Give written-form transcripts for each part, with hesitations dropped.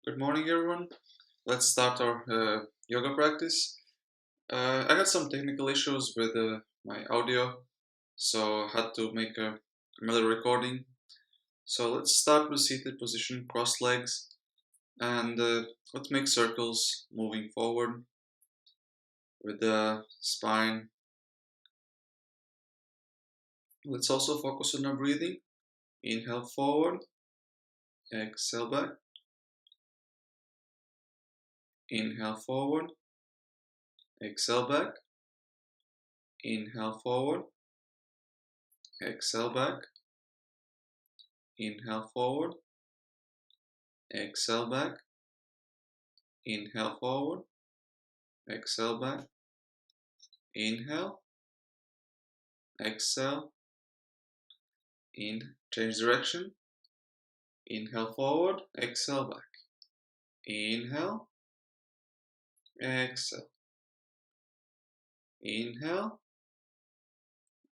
Good morning, everyone. Let's start our yoga practice. I had some technical issues with my audio, so I had to make another recording. So let's start with seated position, cross legs, and let's make circles moving forward with the spine. Let's also focus on our breathing. Inhale forward, exhale back. Inhale forward, exhale back. Inhale forward, exhale back. Inhale forward, exhale back. Inhale forward, exhale back. Inhale, exhale, change direction. Inhale forward, exhale back. Inhale, exhale. Inhale,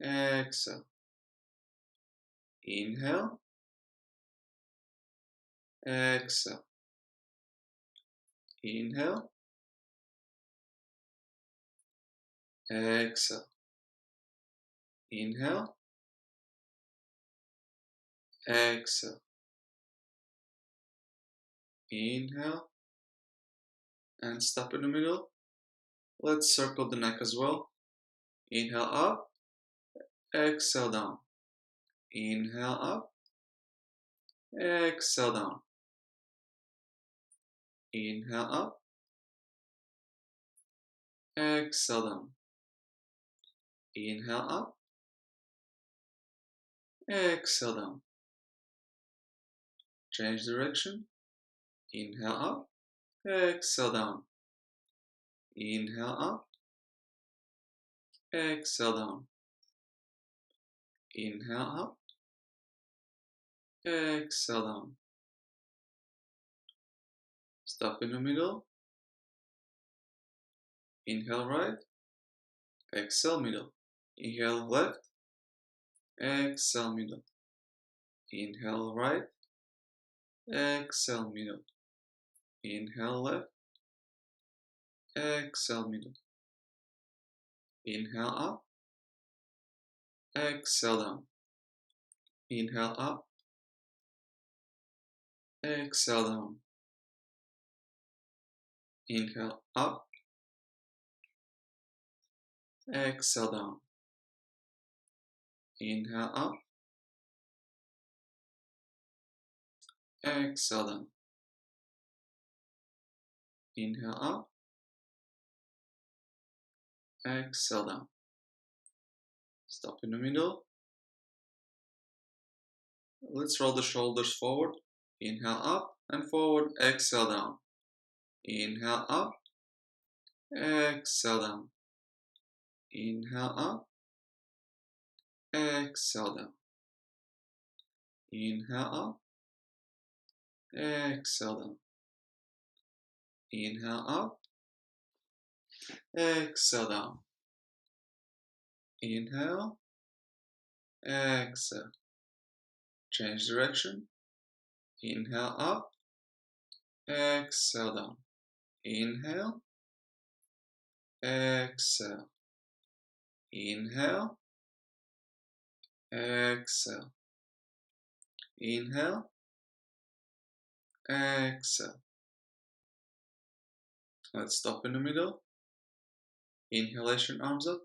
exhale. Inhale, exhale. Inhale, exhale. Inhale, exhale. Inhale, and stop in the middle. Let's circle the neck as well. Inhale up, exhale down. Inhale up, exhale down. Inhale up, exhale down. Inhale up, exhale down. Change direction. Inhale up, exhale down. Inhale up, exhale down. Inhale up, exhale down. Stop in the middle. Inhale right, exhale middle. Inhale left, exhale middle. Inhale right, exhale middle. Inhale left, exhale middle. Inhale up, exhale down. Inhale up, exhale down. Inhale up, exhale down. Inhale up, exhale down. Inhale up, exhale down. Stop in the middle. Let's roll the shoulders forward. Inhale up and forward, exhale down. Inhale up, exhale down. Inhale up, exhale down. Inhale up, exhale down. Inhale up, exhale down. Inhale, exhale. Change direction. Inhale up, exhale down. Inhale, exhale. Inhale, exhale. Inhale, exhale. Let's stop in the middle. Inhalation, arms up.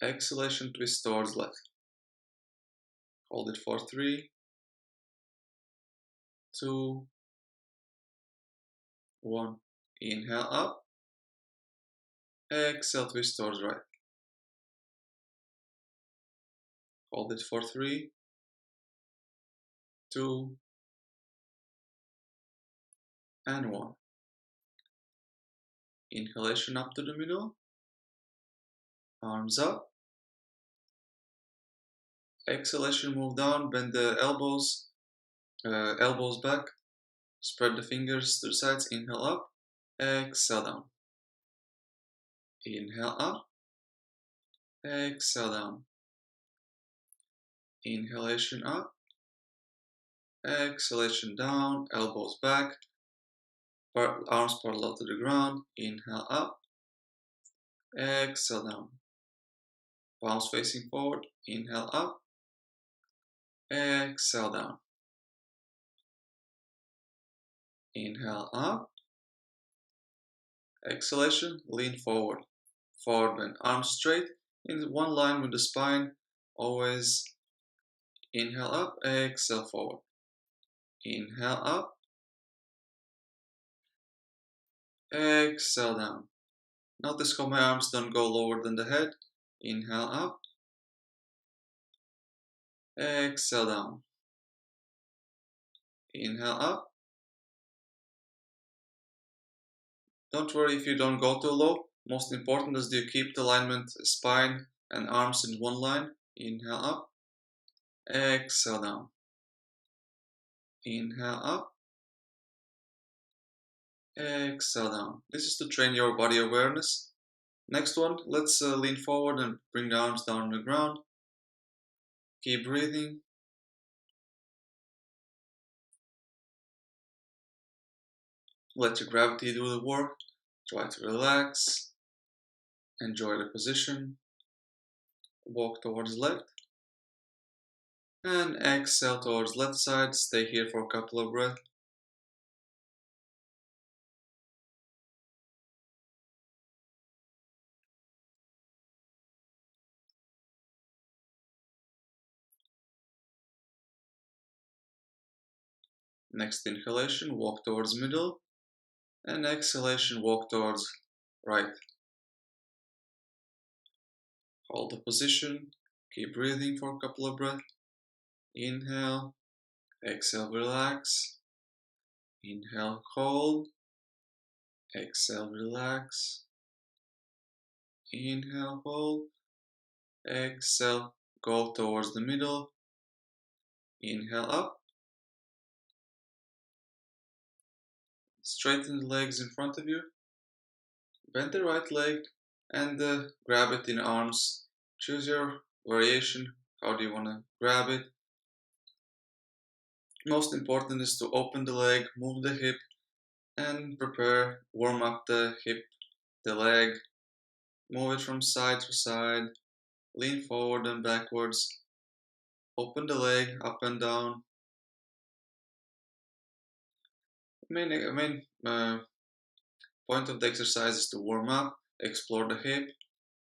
Exhalation, twist towards left. Hold it for 3, 2, 1. Inhale up. Exhale, twist towards right. Hold it for 3, 2, and 1. Inhalation up to the middle. Arms up. Exhalation, move down, bend the elbows back. Spread the fingers to the sides. Inhale up. Exhale down. Inhale up. Exhale down. Inhalation up. Exhalation down. Elbows back. arms parallel to the ground. Inhale up, exhale down. Palms facing forward. Inhale up, exhale down. Inhale up, exhalation, lean forward. Forward bend, arms straight, in one line with the spine. Always inhale up, exhale forward. Inhale up, exhale down. Notice how my arms don't go lower than the head. Inhale up, exhale down. Inhale up. Don't worry if you don't go too low. Most important is you keep the alignment, spine and arms in one line. Inhale up, exhale down. Inhale up, exhale down. This is to train your body awareness. Next one, let's lean forward and bring the arms down on the ground. Keep breathing. Let your gravity do the work. Try to relax. Enjoy the position. Walk towards left. And exhale towards left side. Stay here for a couple of breaths. Next inhalation, walk towards middle. And exhalation, walk towards right. Hold the position. Keep breathing for a couple of breaths. Inhale. Exhale, relax. Inhale, hold. Exhale, relax. Inhale, hold. Exhale, go towards the middle. Inhale up. Straighten the legs in front of you. Bend the right leg and grab it in arms. Choose your variation. How do you want to grab it? Most important is to open the leg, move the hip, and prepare, warm up the hip, the leg. Move it from side to side. Lean forward and backwards. Open the leg up and down. Main point of the exercise is to warm up, explore the hip,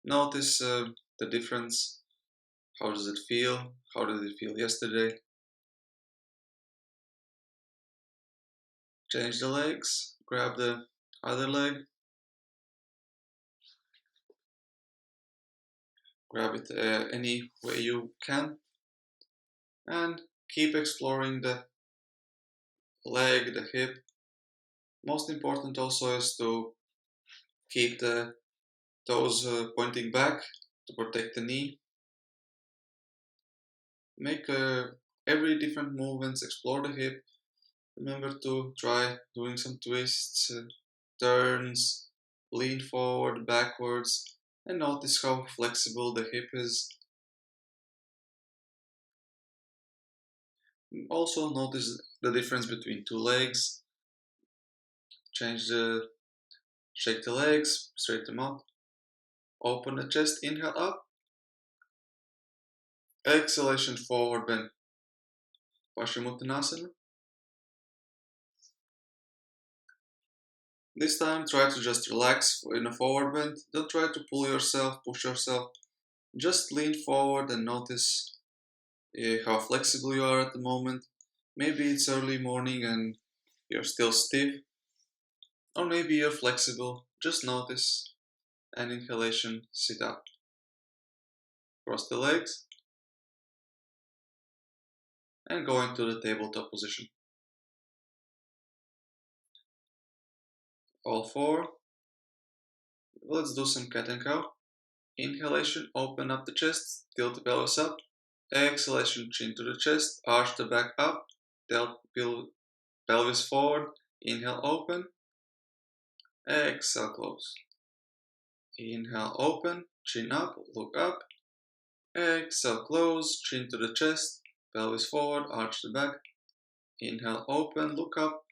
notice the difference. How does it feel? How did it feel yesterday? Change the legs, grab the other leg, grab it any way you can, and keep exploring the leg, the hip. Most important also is to keep the toes pointing back to protect the knee. Make every different movements, explore the hip. Remember to try doing some twists, turns, lean forward, backwards, and notice how flexible the hip is. Also notice the difference between two legs. Shake the legs, straighten them out. Open the chest, inhale up. Exhalation, forward bend. Paschimottanasana. This time try to just relax in a forward bend. Don't try to pull yourself, push yourself. Just lean forward and notice how flexible you are at the moment. Maybe it's early morning and you're still stiff. Or maybe you're flexible. Just notice. And inhalation, sit up. Cross the legs. And go into the tabletop position. All four. Let's do some cat and cow. Inhalation, open up the chest, tilt the pelvis up. Exhalation, chin to the chest, arch the back up, tilt pelvis forward. Inhale, open. Exhale, close. Inhale, open, chin up, look up. Exhale, close, chin to the chest, pelvis forward, arch the back. Inhale, open, look up.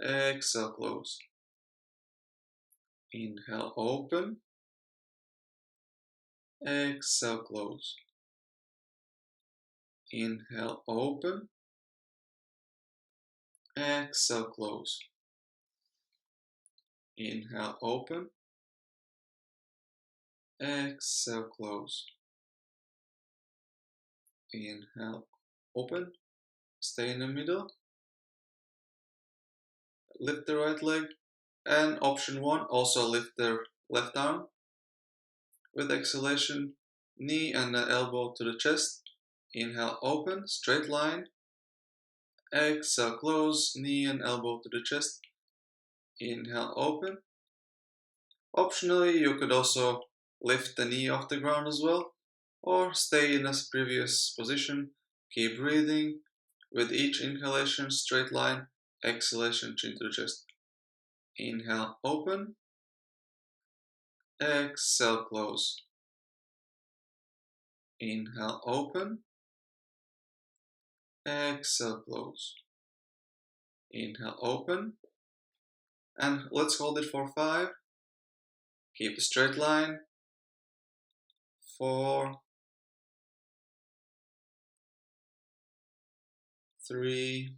Exhale, close. Inhale, open. Exhale, close. Inhale, open. Exhale, close. Inhale, open. Exhale, close. Inhale, open. Stay in the middle. Lift the right leg. And option 1, also lift the left arm. With exhalation, knee and the elbow to the chest. Inhale, open, straight line. Exhale, close, knee and elbow to the chest. Inhale, open. Optionally, you could also lift the knee off the ground as well, or stay in this previous position. Keep breathing. With each inhalation, straight line. Exhalation, chin to the chest. Inhale, open. Exhale, close. Inhale, open. Exhale, close. Inhale, open. And let's hold it for 5. Keep a straight line. 4, 3,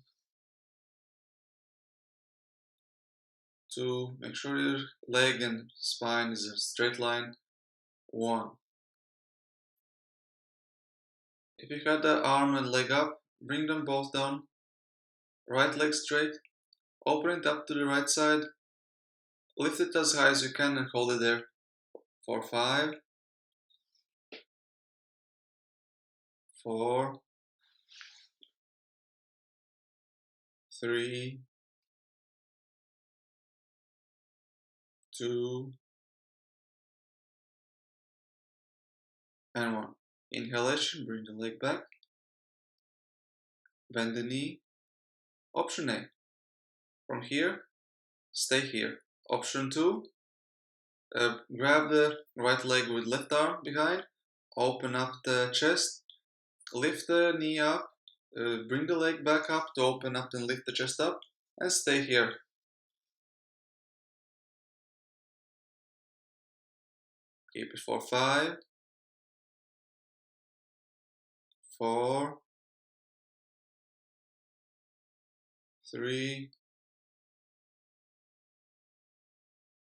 2. Make sure your leg and spine is a straight line. 1. If you got the arm and leg up, bring them both down. Right leg straight. Open it up to the right side. Lift it as high as you can and hold it there for 5, 4, 3, 2, and 1. Inhalation, bring the leg back. Bend the knee. Option A. From here, stay here. Option 2. Grab the right leg with left arm behind. Open up the chest. Lift the knee up. Bring the leg back up to open up and lift the chest up. And stay here. Keep it for 5, 4, 3,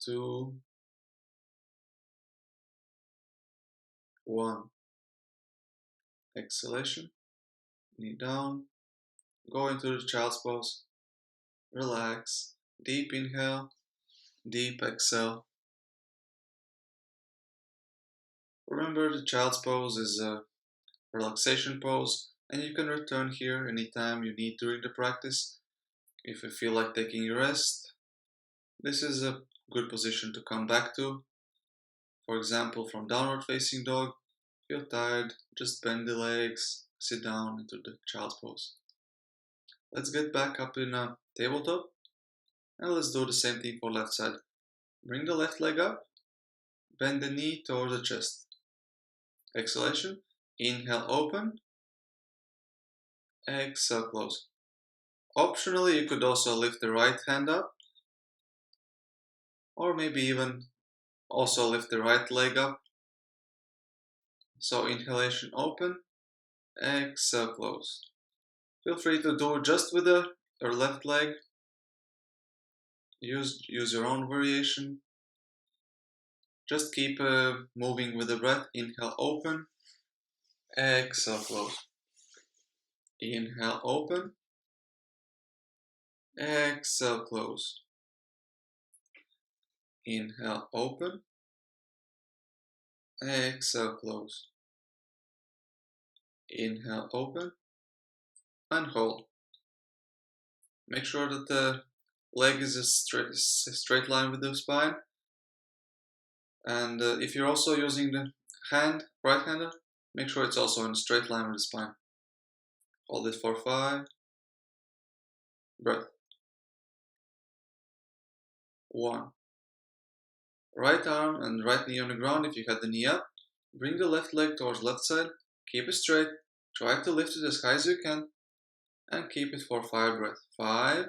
2, 1. Exhalation. Knee down. Go into the child's pose. Relax. Deep inhale. Deep exhale. Remember, the child's pose is a relaxation pose, and you can return here anytime you need during the practice. If you feel like taking a rest, this is a good position to come back to. For example, from downward facing dog, feel tired, just bend the legs, sit down into the child's pose. Let's get back up in a tabletop, and let's do the same thing for left side. Bring the left leg up, bend the knee towards the chest. Exhalation, inhale, open, exhale, close. Optionally, you could also lift the right hand up, or maybe even also lift the right leg up. So inhalation, open, exhale, close. Feel free to do just with your left leg. Use your own variation. Just keep moving with the breath. Inhale, open, exhale, close. Inhale, open, exhale, close. Inhale, open, exhale, close. Inhale, open, and hold. Make sure that the leg is a straight line with the spine. And if you're also using the hand, right-hander, make sure it's also in a straight line with the spine. Hold it for 5. Breath. 1. Right arm and right knee on the ground if you had the knee up. Bring the left leg towards left side. Keep it straight. Try to lift it as high as you can. And keep it for 5 breaths. 5,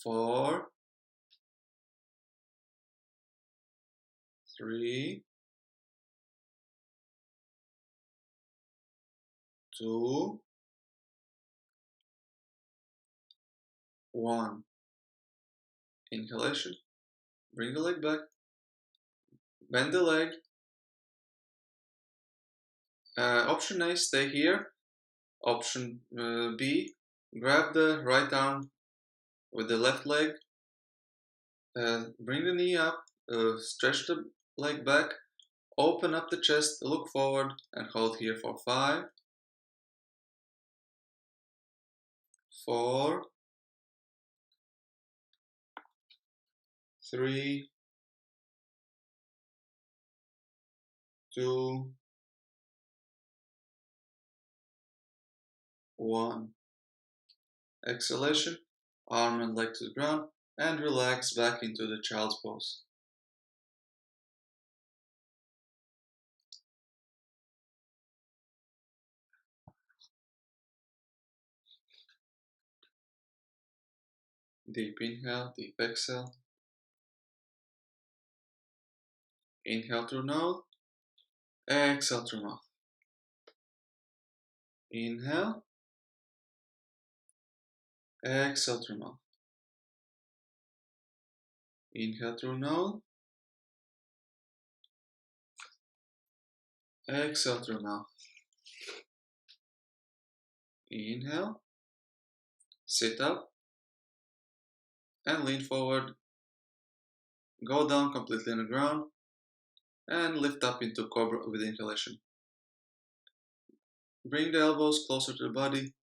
4, 3, 2, 1. Inhalation. Bring the leg back. Bend the leg. Option A, stay here. Option B, grab the right arm with the left leg. Bring the knee up. Stretch the leg back. Open up the chest. Look forward and hold here for 5, 4, 3, 2, 1. Exhalation, arm and leg to the ground, and relax back into the child's pose. Deep inhale, deep exhale. Inhale through nose, exhale through mouth. Inhale, exhale through mouth. Inhale through nose, exhale through mouth. Inhale, sit up and lean forward. Go down completely on the ground and lift up into cobra with inhalation. Bring the elbows closer to the body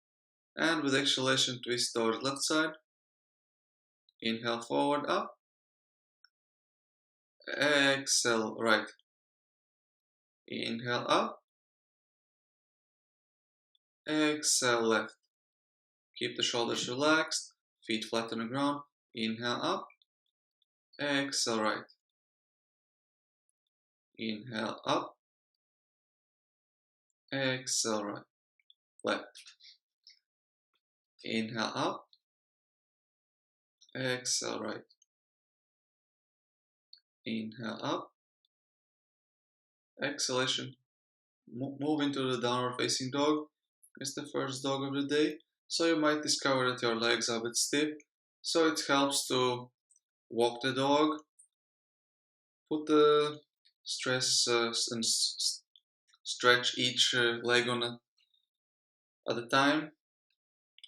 and with exhalation twist towards left side. Inhale forward up. Exhale right. Inhale up. Exhale left. Keep the shoulders relaxed, feet flat on the ground. Inhale up. Exhale right. Inhale up. Exhale right. Left. Inhale up. Exhale right. Inhale up. Exhalation. Move into the downward facing dog. It's the first dog of the day. So you might discover that your legs are a bit stiff. So it helps to walk the dog. Put the stress and stretch each leg on at a time.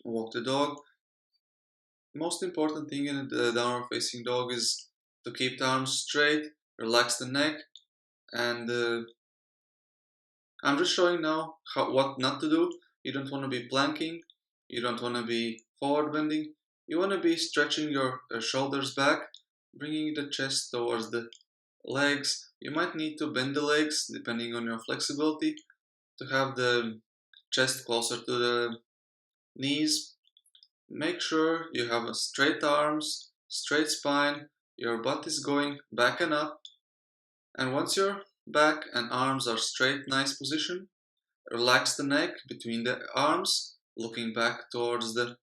Walk the dog. Most important thing in the downward facing dog is to keep the arms straight, relax the neck, and I'm just showing now what not to do. You don't want to be planking, you don't want to be forward bending, you want to be stretching your shoulders back, bringing the chest towards the legs. You might need to bend the legs depending on your flexibility to have the chest closer to the knees. Make sure you have a straight arms, straight spine, your butt is going back and up, and once your back and arms are straight, nice position, relax the neck between the arms, looking back towards the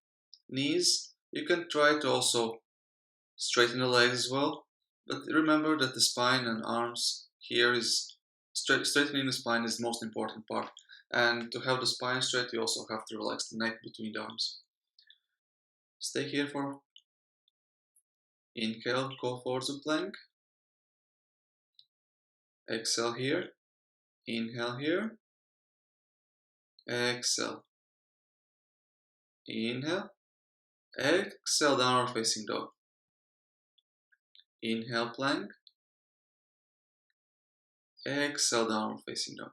knees. You can try to also straighten the legs as well, but remember that the spine and arms here is straightening the spine is the most important part, and to have the spine straight you also have to relax the neck between the arms. Stay here for inhale, go forwards to plank. Exhale here. Inhale here. Exhale. Inhale. Exhale, downward facing dog. Inhale, plank. Exhale, downward facing dog.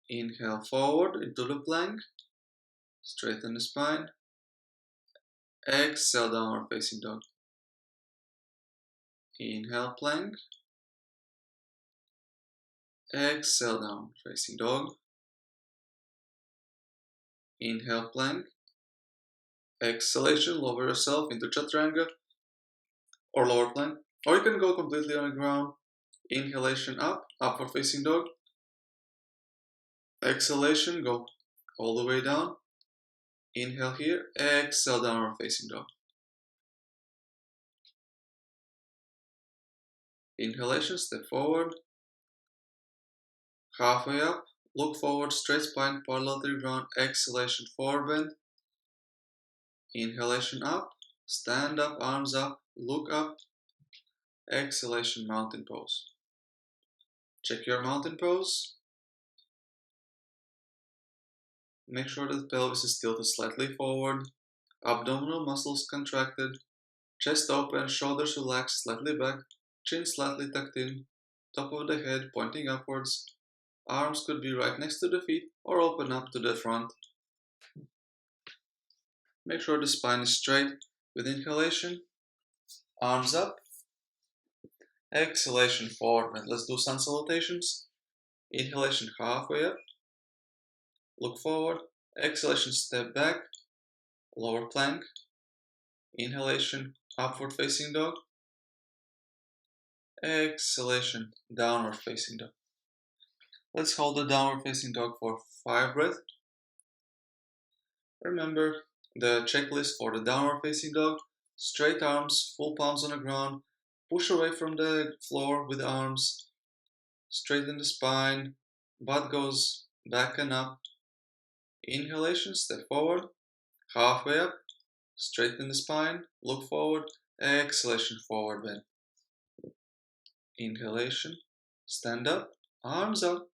Inhale forward into the plank. Straighten the spine. Exhale, downward facing dog. Inhale, plank. Exhale, downward facing dog. Inhale, plank. Exhalation, lower yourself into chaturanga or lower plank. Or you can go completely on the ground. Inhalation up, upward facing dog. Exhalation, go all the way down. Inhale here, exhale, downward facing dog. Inhalation, step forward, halfway up, look forward, straight spine, parallel to the ground. Exhalation, forward bend. Inhalation up, stand up, arms up, look up. Exhalation, mountain pose. Check your mountain pose. Make sure that the pelvis is tilted slightly forward, abdominal muscles contracted, chest open, shoulders relaxed slightly back, chin slightly tucked in, top of the head pointing upwards. Arms could be right next to the feet or open up to the front. Make sure the spine is straight with inhalation. Arms up. Exhalation, forward bend. Let's do sun salutations. Inhalation, halfway up. Look forward. Exhalation, step back. Lower plank. Inhalation, upward facing dog. Exhalation, downward facing dog. Let's hold the downward facing dog for 5 breaths. Remember the checklist for the downward facing dog. Straight arms, full palms on the ground. Push away from the floor with arms. Straighten the spine. Butt goes back and up. Inhalation, step forward. Halfway up. Straighten the spine. Look forward. Exhalation, forward bend. Inhalation, stand up. Arms up.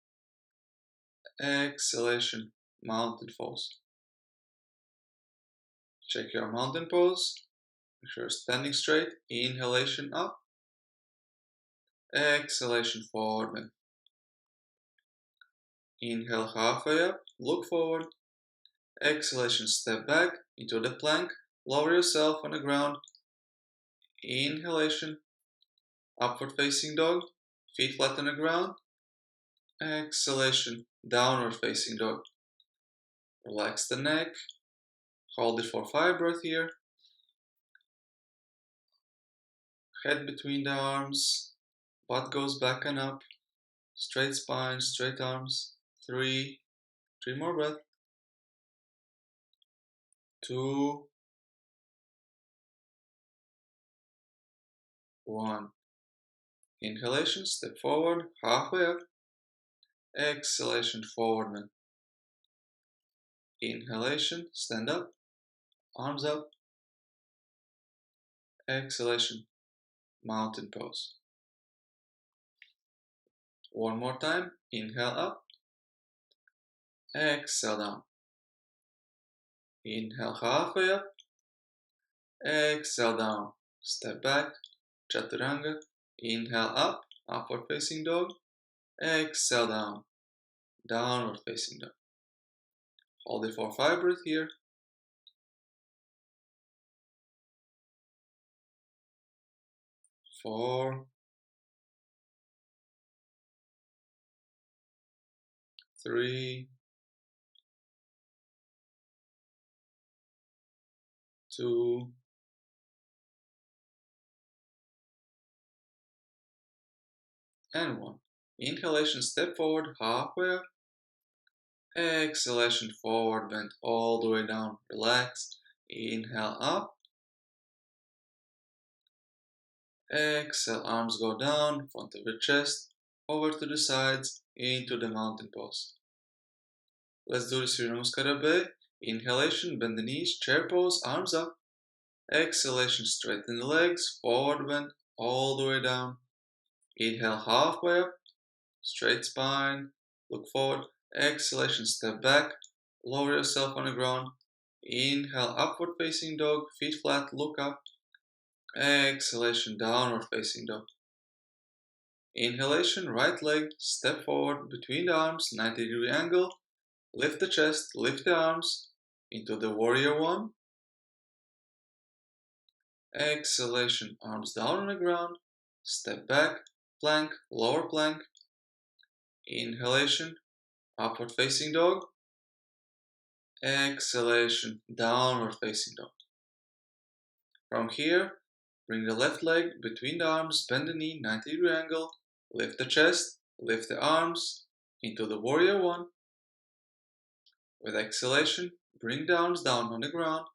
Exhalation, mountain pose. Check your mountain pose. Make sure you're standing straight. Inhalation up. Exhalation, forward bend. Inhale halfway up. Look forward. Exhalation, step back into the plank. Lower yourself on the ground. Inhalation, upward facing dog. Feet flat on the ground. Exhalation, downward facing dog. Relax the neck. Hold it for 5 breaths here. Head between the arms. Butt goes back and up. Straight spine, straight arms. 3 more breaths. 2, 1. Inhalation, step forward, halfway up. Exhalation, forward bend. Inhalation, stand up, arms up. Exhalation, mountain pose. One more time. Inhale up. Exhale down. Inhale halfway up. Exhale down. Step back. Chaturanga. Inhale up. Upward facing dog. Exhale down. Downward facing dog. Hold it for 5 breaths here. 4, 3, 2, and 1. Inhalation, step forward, halfway up. Exhalation, forward bend all the way down. Relax. Inhale up. Exhale, arms go down, front of your chest, over to the sides, into the mountain pose. Let's do the Surya Namaskar Be. Inhalation, bend the knees, chair pose, arms up. Exhalation, straighten the legs, forward bend, all the way down. Inhale, halfway up, straight spine, look forward. Exhalation, step back, lower yourself on the ground. Inhale, upward facing dog, feet flat, look up. Exhalation, downward facing dog. Inhalation, right leg, step forward between the arms, 90-degree angle. Lift the chest, lift the arms into the warrior one. Exhalation, arms down on the ground. Step back, plank, lower plank. Inhalation, upward facing dog. Exhalation, downward facing dog. From here, bring the left leg between the arms, bend the knee, 90-degree angle. Lift the chest, lift the arms into the warrior one. With exhalation, bring the arms down on the ground.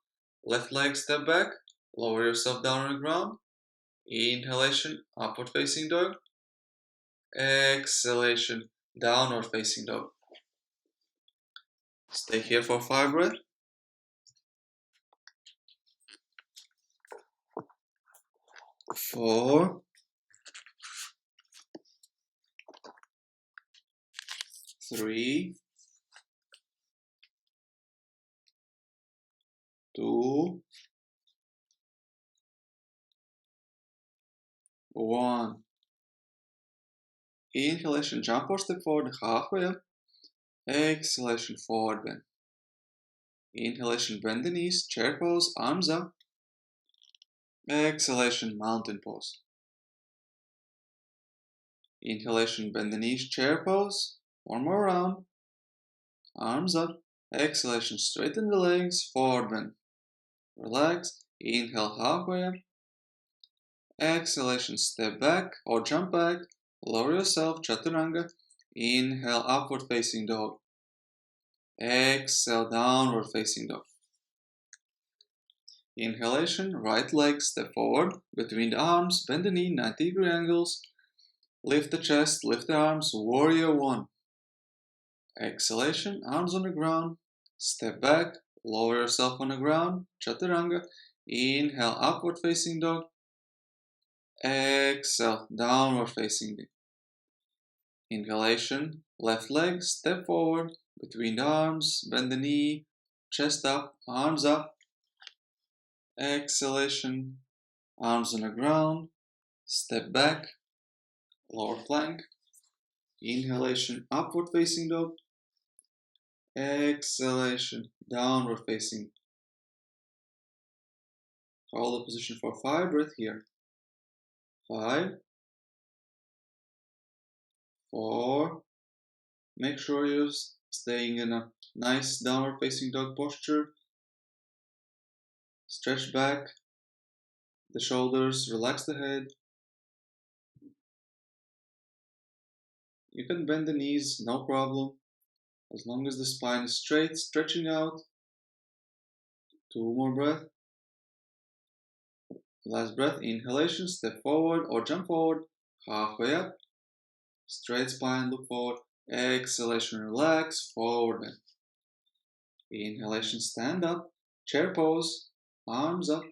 Left leg step back, lower yourself down on the ground. Inhalation, upward facing dog. Exhalation, downward facing dog. Stay here for 5 breaths. 4, 3, 2, 1. Inhalation, jump or step forward halfway up. Exhalation, forward bend. Inhalation, bend the knees, chair pose, arms up. Exhalation, mountain pose. Inhalation, bend the knees, chair pose. One more round. Arms up. Exhalation, straighten the legs, forward bend. Relax. Inhale, halfway up. Exhalation, step back or jump back. Lower yourself, chaturanga. Inhale, upward facing dog. Exhale, downward facing dog. Inhalation, right leg, step forward, between the arms, bend the knee, 90-degree angles. Lift the chest, lift the arms, warrior 1. Exhalation, arms on the ground, step back, lower yourself on the ground, chaturanga. Inhale, upward facing dog. Exhale, downward facing dog. Inhalation, left leg, step forward, between the arms, bend the knee, chest up, arms up. Exhalation, arms on the ground, step back, lower plank. Inhalation, upward facing dog. Exhalation, downward facing. Hold the position for 5 breaths here. 5, 4. Make sure you're staying in a nice downward facing dog posture. Stretch back the shoulders, relax the head. You can bend the knees, no problem, as long as the spine is straight, stretching out. 2 more breaths. Last breath, inhalation, step forward or jump forward, halfway up. Straight spine, look forward. Exhalation, relax, forward bend. Inhalation, stand up, chair pose, arms up.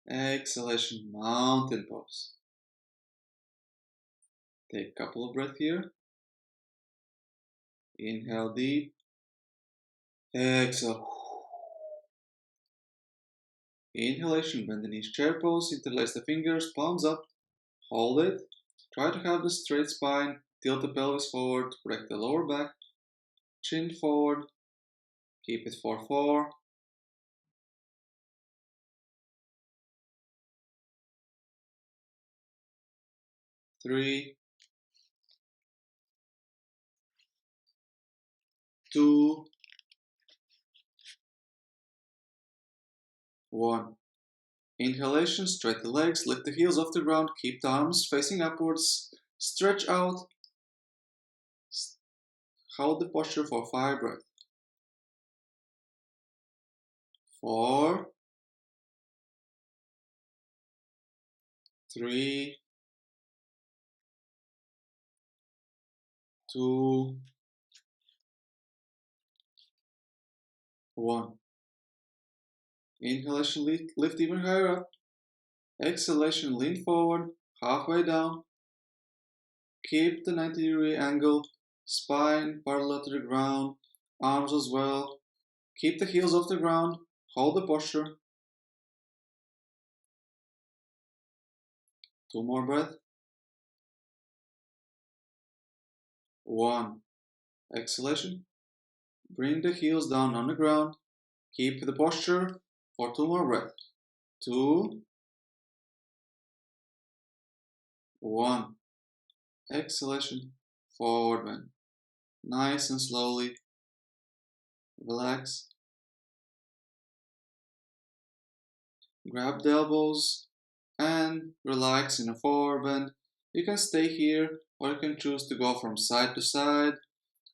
Exhalation, mountain pose. Take a couple of breaths here. Inhale deep. Exhale. Inhalation, bend the knees, chair pose, interlace the fingers, palms up. Hold it. Try to have the straight spine. Tilt the pelvis forward to protect the lower back. Chin forward. Keep it for 4. 3, 2, 1. Inhalation, straight the legs, lift the heels off the ground, keep the arms facing upwards, stretch out. Hold the posture for 5 breaths. 4, 3, 2, 1. Inhalation, lift even higher up. Exhalation, lean forward, halfway down. Keep the 90-degree angle, spine parallel to the ground, arms as well. Keep the heels off the ground, hold the posture. 2 more breaths. 1. Exhalation. Bring the heels down on the ground. Keep the posture for 2 more breaths. 2, 1. Exhalation. Forward bend. Nice and slowly. Relax. Grab the elbows and relax in a forward bend. You can stay here or you can choose to go from side to side.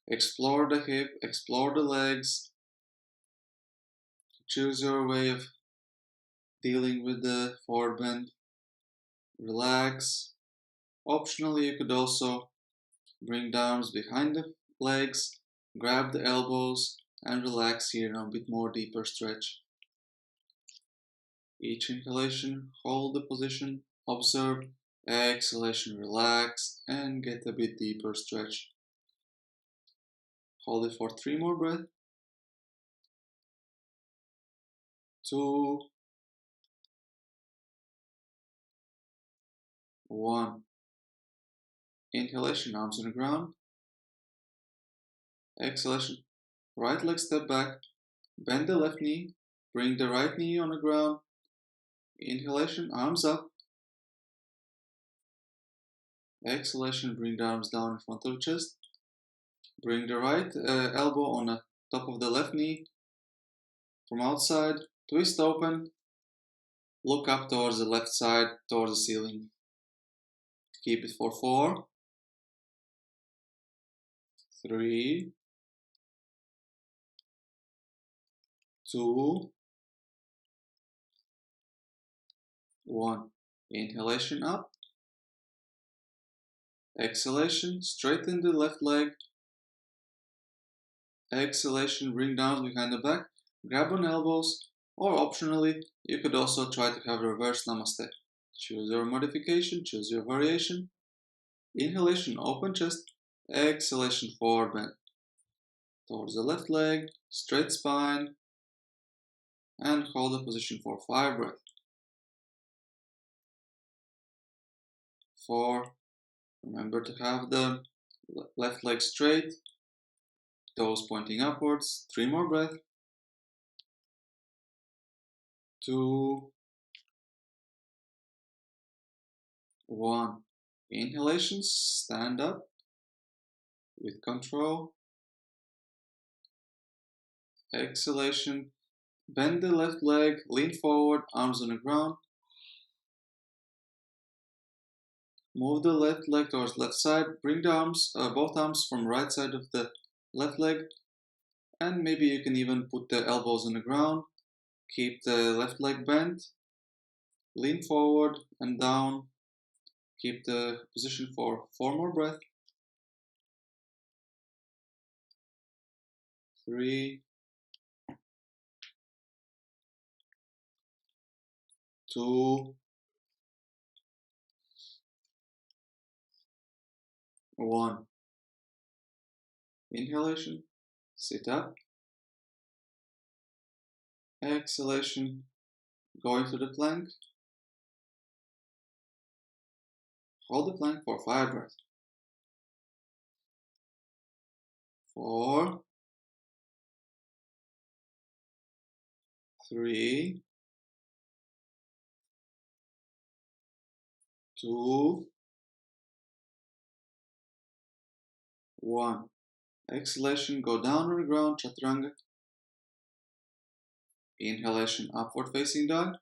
Explore the hip, explore the legs. Choose your way of dealing with the forward bend. relax. Optionally, you could also bring the arms behind the legs, grab the elbows, and relax here in a bit more deeper stretch. Each inhalation, hold the position, observe, exhalation, relax, and get a bit deeper stretch. Hold it for 3 more breaths. 2, 1. Inhalation, arms on the ground. Exhalation, right leg step back, bend the left knee, bring the right knee on the ground. Inhalation, arms up. Exhalation, bring the arms down in front of the chest. Bring the right elbow on the top of the left knee. From outside, twist open. Look up towards the left side, towards the ceiling. Keep it for 4, 3, 2, 1. Inhalation up. Exhalation, straighten the left leg. Exhalation, bring down behind the back. Grab on elbows, or optionally, you could also try to have reverse namaste. Choose your modification, choose your variation. Inhalation, open chest. Exhalation, forward bend. Towards the left leg, straight spine, and hold the position for 5 breaths. 4. Remember to have the left leg straight, toes pointing upwards. 3 more breaths. 2, 1. Inhalation, stand up with control. Exhalation, bend the left leg, lean forward, arms on the ground. Move the left leg towards left side. Bring the arms, both arms from right side of the left leg. And maybe you can even put the elbows on the ground. Keep the left leg bent. Lean forward and down. Keep the position for 4 more breaths. 3, 2, 1. Inhalation, sit up. Exhalation, go into the plank. Hold the plank for 5 breaths. 4, 3, 2, 1. Exhalation, go down on the ground, chaturanga. Inhalation, upward facing dog.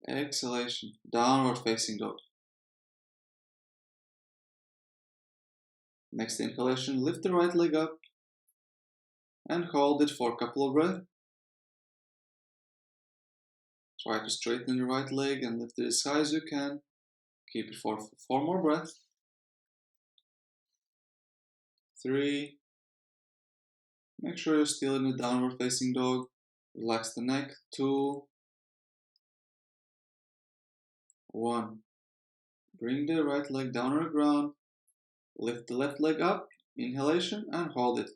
Exhalation, downward facing dog. Next inhalation, lift the right leg up and hold it for a couple of breaths. Try to straighten your right leg and lift it as high as you can. Keep it for 4 more breaths. 3. Make sure you're still in the downward facing dog. Relax the neck. 2, 1. Bring the right leg down on the ground. Lift the left leg up. Inhalation and hold it.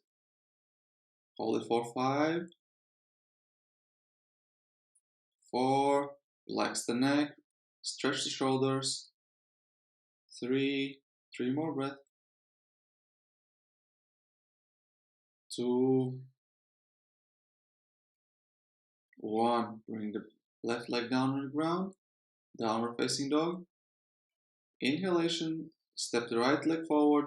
Hold it for 5, 4. Relax the neck. Stretch the shoulders. 3 more breaths. 2, 1. Bring the left leg down on the ground. Downward facing dog. Inhalation, step the right leg forward.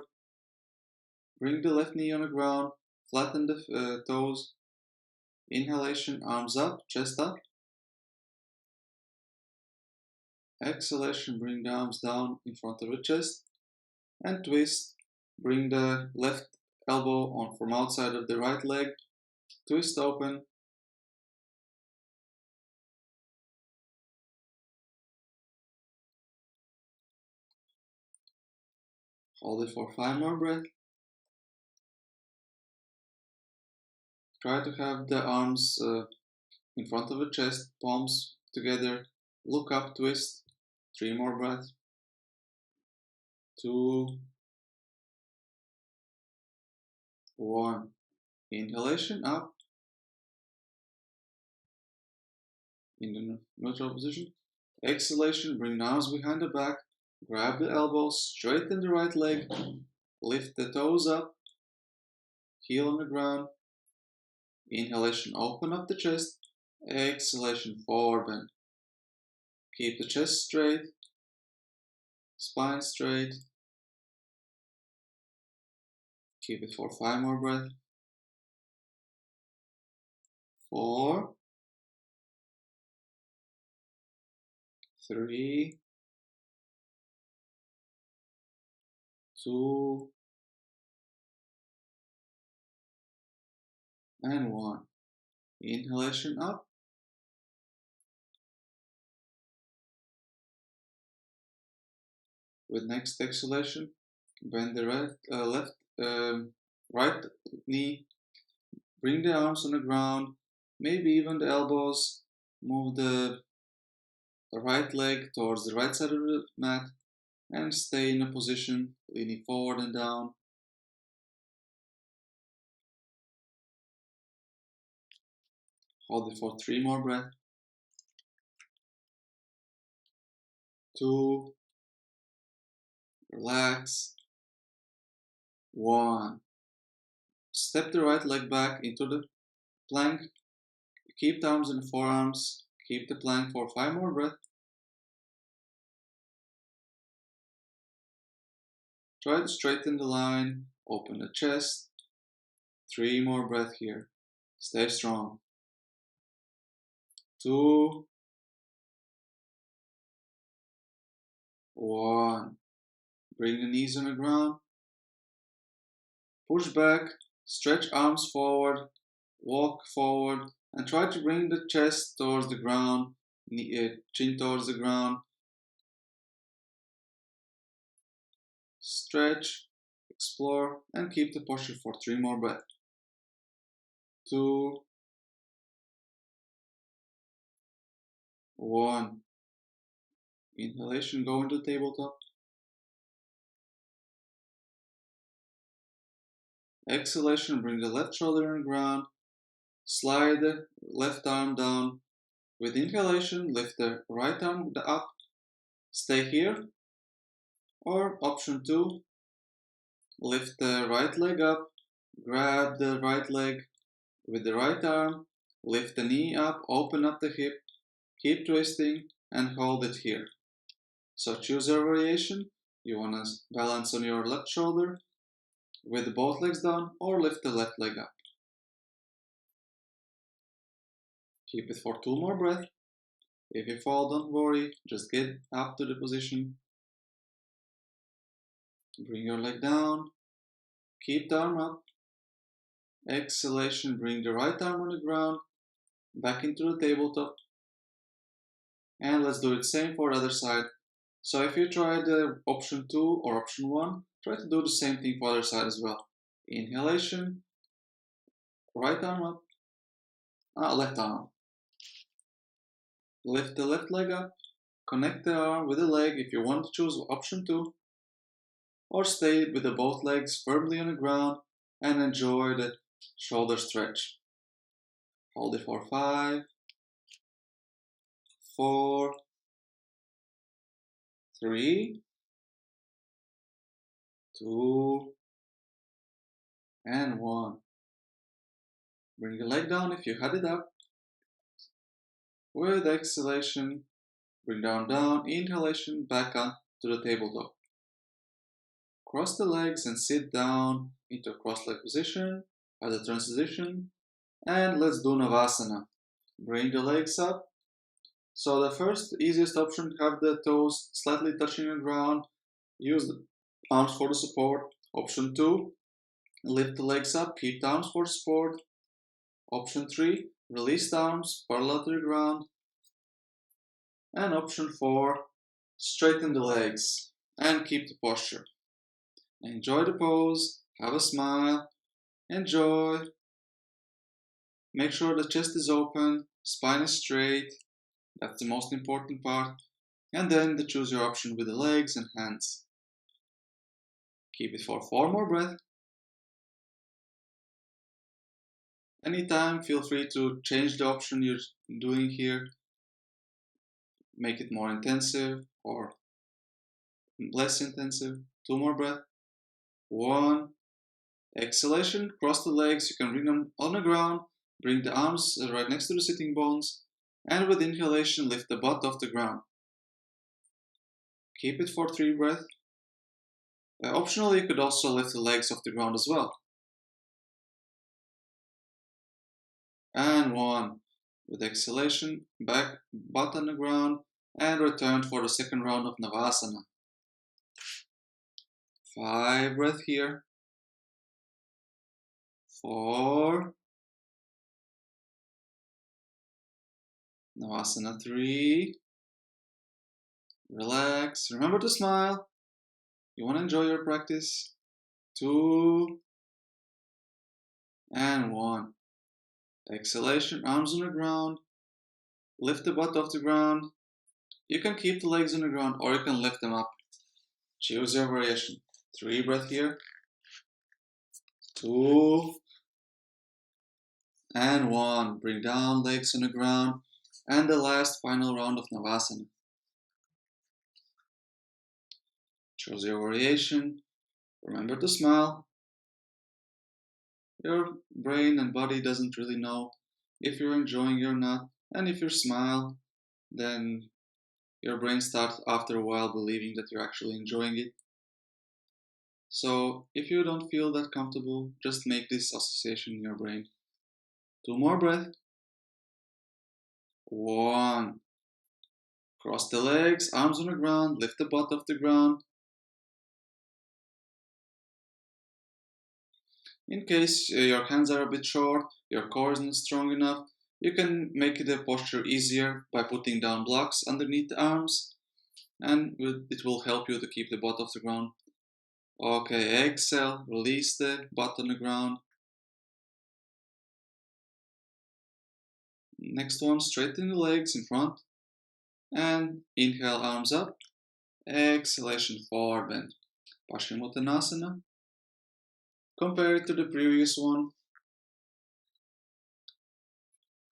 Bring the left knee on the ground. Flatten the toes. Inhalation, arms up, chest up. Exhalation, bring the arms down in front of the chest. And twist. Bring the left elbow on from outside of the right leg. Twist open. Hold it for 5 more breaths. Try to have the arms in front of the chest, palms together. Look up, twist. 3 more breaths. 2, 1. Inhalation up in the neutral position. Exhalation, bring the arms behind the back. Grab the elbows, straighten the right leg. Lift the toes up. Heel on the ground. Inhalation, open up the chest. Exhalation, forward bend. Keep the chest straight. Spine straight. Keep it for 5 more breaths. 4, 3, 2, and 1. Inhalation up. With next exhalation, bend the right knee. Bring the arms on the ground, maybe even the elbows. Move the right leg towards the right side of the mat and stay in a position, leaning forward and down. Hold it for 3 more breaths. 2, relax. 1. Step the right leg back into the plank. Keep the arms in the forearms. Keep the plank for 5 more breaths. Try to straighten the line. Open the chest. 3 more breaths here. Stay strong. 2, 1. Bring the knees on the ground. Push back. Stretch arms forward. Walk forward. And try to bring the chest towards the ground. Chin towards the ground. Stretch. Explore. And keep the posture for 3 more breaths. 2, 1. Inhalation, go into tabletop. Exhalation, bring the left shoulder on the ground. Slide the left arm down. With inhalation, lift the right arm up. Stay here. Or option 2, lift the right leg up. Grab the right leg with the right arm. Lift the knee up, open up the hip. Keep twisting and hold it here. So choose your variation. You want to balance on your left shoulder with both legs down, or lift the left leg up. Keep it for 2 more breaths. If you fall, don't worry, just get up to the position. Bring your leg down. Keep the arm up. Exhalation, bring the right arm on the ground, back into the tabletop. And let's do it same for the other side. So if you tried option 2 or option 1, try to do the same thing for the other side as well. Inhalation, right arm up, left arm. Lift the left leg up, connect the arm with the leg if you want to choose option 2, or stay with the both legs firmly on the ground and enjoy the shoulder stretch. Hold it for 5, 4, 3, 2, and 1. Bring the leg down if you had it up. With exhalation, bring down, down, inhalation, back on to the tabletop. Cross the legs and sit down into a cross-leg position as a transition. And let's do Navasana. Bring the legs up. So the first easiest option, have the toes slightly touching the ground. Use the arms for the support. Option 2, lift the legs up, keep the arms for support. Option 3, release the arms parallel to the ground. And option 4, straighten the legs and keep the posture. Enjoy the pose, have a smile, enjoy. Make sure the chest is open, spine is straight, that's the most important part. And then choose your option with the legs and hands. Keep it for 4 more breaths. Anytime, feel free to change the option you're doing here. Make it more intensive or less intensive. 2 more breaths. 1. Exhalation, cross the legs. You can bring them on the ground. Bring the arms right next to the sitting bones. And with inhalation, lift the butt off the ground. Keep it for 3 breaths. Optionally, you could also lift the legs off the ground as well. And 1. With exhalation, back, butt on the ground, and return for the second round of Navasana. 5 breaths here. 4. Navasana 3. Relax. Remember to smile. You want to enjoy your practice. 2. And 1. Exhalation, arms on the ground. Lift the butt off the ground. You can keep the legs on the ground or you can lift them up. Choose your variation. 3 breaths here. 2. And 1. Bring down legs on the ground. And the last final round of Navasana. Choose your variation. Remember to smile. Your brain and body doesn't really know if you're enjoying it or not. And if you smile, then your brain starts after a while believing that you're actually enjoying it. So if you don't feel that comfortable, just make this association in your brain. 2 more breaths. 1. Cross the legs, arms on the ground, lift the butt off the ground. In case your hands are a bit short, your core is not strong enough, you can make the posture easier by putting down blocks underneath the arms, and it will help you to keep the butt off the ground. Okay, exhale, release the butt on the ground. Next one, straighten the legs in front. And inhale, arms up. Exhalation, forward bend. Paschimottanasana. Compare it to the previous one.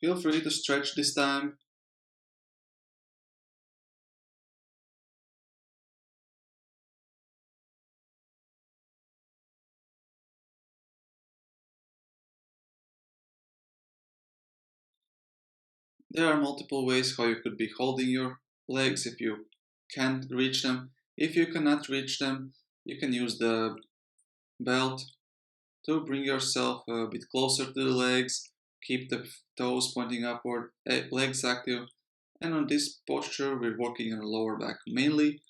Feel free to stretch this time. There are multiple ways how you could be holding your legs if you can't reach them. If you cannot reach them, you can use the belt to bring yourself a bit closer to the legs. Keep the toes pointing upward, legs active. And on this posture, we're working on the lower back mainly.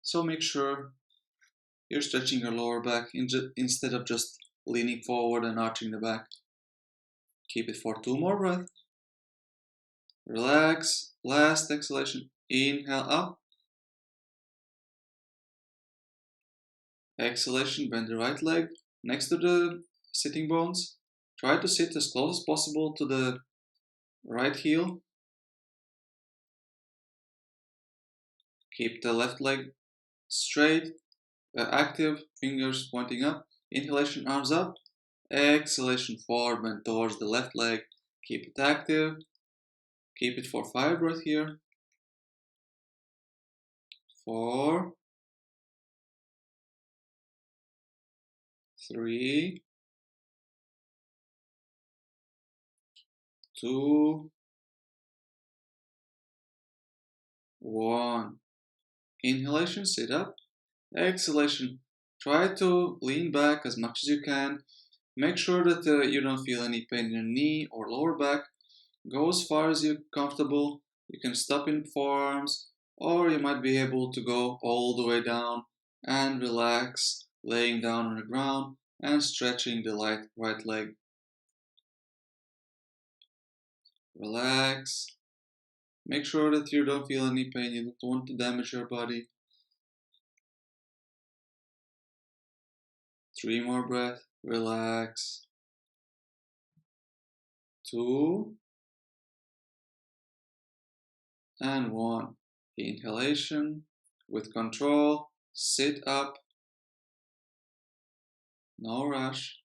So make sure you're stretching your lower back instead of just leaning forward and arching the back. Keep it for 2 more breaths. Relax. Last exhalation. Inhale up. Exhalation. Bend the right leg next to the sitting bones. Try to sit as close as possible to the right heel. Keep the left leg straight, active, fingers pointing up. Inhalation, arms up. Exhalation, forward bend towards the left leg. Keep it active. Keep it for 5 breaths here. 4, 3, 2, 1. Inhalation, sit up. Exhalation, try to lean back as much as you can. Make sure that you don't feel any pain in your knee or lower back. Go as far as you're comfortable. You can stop in forearms, or you might be able to go all the way down and relax, laying down on the ground and stretching the right leg. Relax. Make sure that you don't feel any pain. You don't want to damage your body. 3 more breaths. Relax. 2 and 1. Inhalation with control. Sit up. No rush.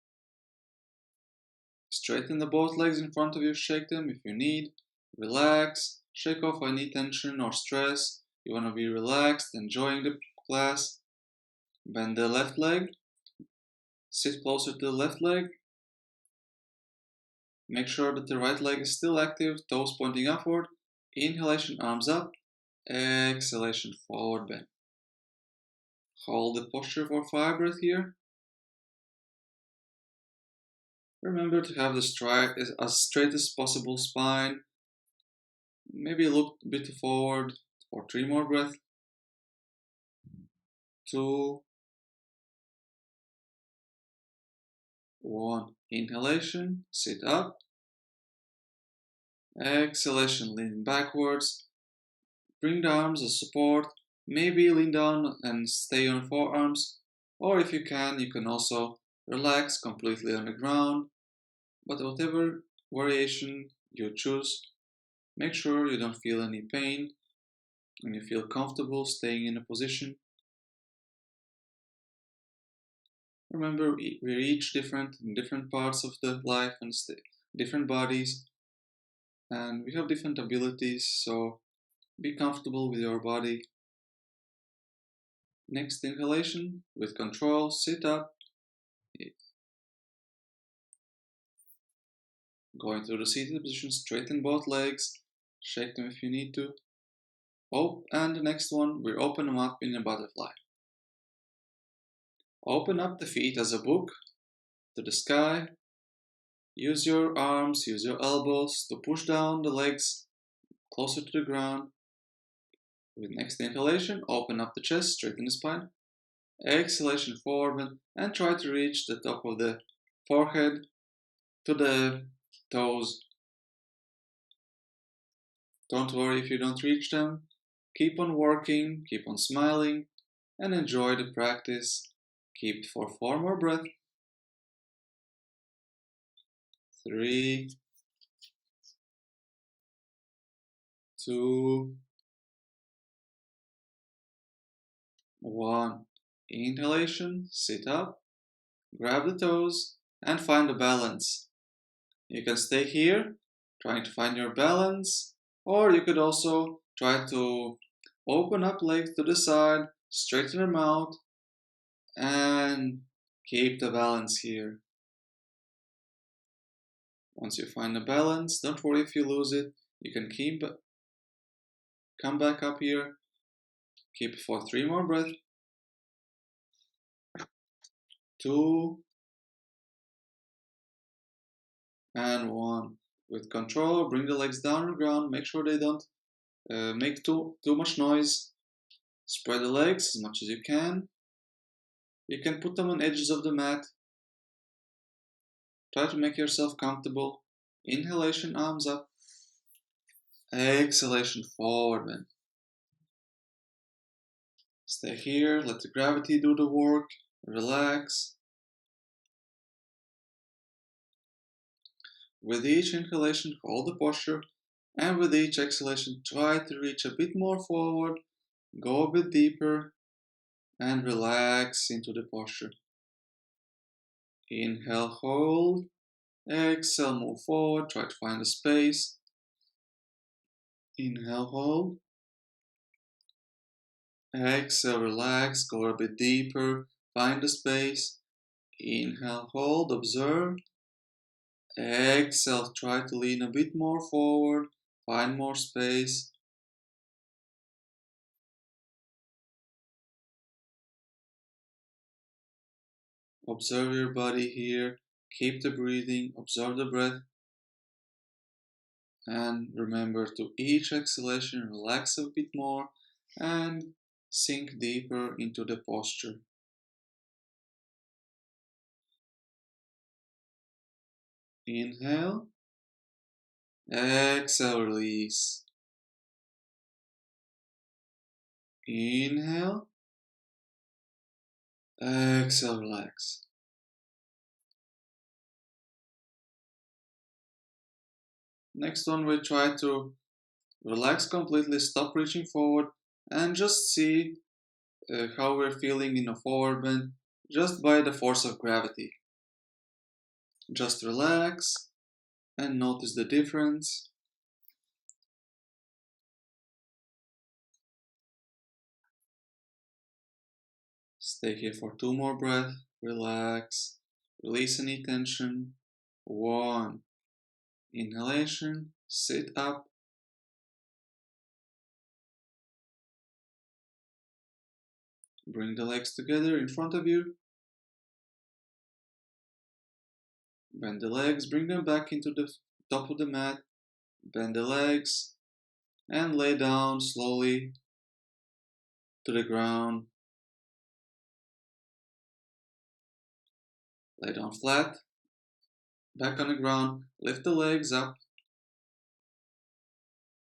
Straighten the both legs in front of you. Shake them if you need. Relax. Shake off any tension or stress. You want to be relaxed, enjoying the class. Bend the left leg. Sit closer to the left leg. Make sure that the right leg is still active, toes pointing upward. Inhalation, arms up. Exhalation, forward bend. Hold the posture for 5 breaths here. Remember to have the stride as straight as possible spine. Maybe look a bit forward for 3 more breaths. 2, 1. Inhalation, sit up. Exhalation, lean backwards. Bring the arms as support. Maybe lean down and stay on forearms. Or if you can also relax completely on the ground. But whatever variation you choose, make sure you don't feel any pain and you feel comfortable staying in a position. Remember, we're each different in different parts of the life and different bodies, and we have different abilities, so be comfortable with your body. Next inhalation, with control, sit up. Going through the seated position, straighten both legs, shake them if you need to. Oh, and the next one, we open them up in a butterfly. Open up the feet as a book to the sky. Use your arms, use your elbows to push down the legs closer to the ground. With next inhalation, open up the chest, straighten the spine. Exhalation, forward and try to reach the top of the forehead to the toes. Don't worry if you don't reach them. Keep on working, keep on smiling, and enjoy the practice. Keep for 4 more breaths. 3, 2, 1. Inhalation, sit up, grab the toes, and find a balance. You can stay here, trying to find your balance, or you could also try to open up legs to the side, straighten your mouth, and keep the balance here. Once you find the balance, don't worry if you lose it. You can come back up here. Keep for 3 more breaths. 2 and 1. With control, bring the legs down on the ground. Make sure they don't make too much noise. Spread the legs as much as you can. You can put them on edges of the mat. Try to make yourself comfortable. Inhalation, arms up. Exhalation, forward bend. Stay here, let the gravity do the work. Relax. With each inhalation, hold the posture. And with each exhalation, try to reach a bit more forward. Go a bit deeper. And relax into the posture. Inhale, hold. Exhale, move forward. Try to find a space. Inhale, hold. Exhale, relax. Go a bit deeper. Find the space. Inhale, hold. Observe. Exhale, try to lean a bit more forward. Find more space. Observe your body here. Keep the breathing. Observe the breath. And remember to each exhalation, relax a bit more and sink deeper into the posture. Inhale. Exhale, release. Inhale. Exhale, relax. Next one, we try to relax completely, stop reaching forward, and just see how we're feeling in a forward bend just by the force of gravity. Just relax and notice the difference. Stay here for 2 more breaths. Relax. Release any tension. 1. Inhalation. Sit up. Bring the legs together in front of you. Bend the legs. Bring them back into the top of the mat. Bend the legs. And lay down slowly to the ground. Lay down flat. Back on the ground. Lift the legs up.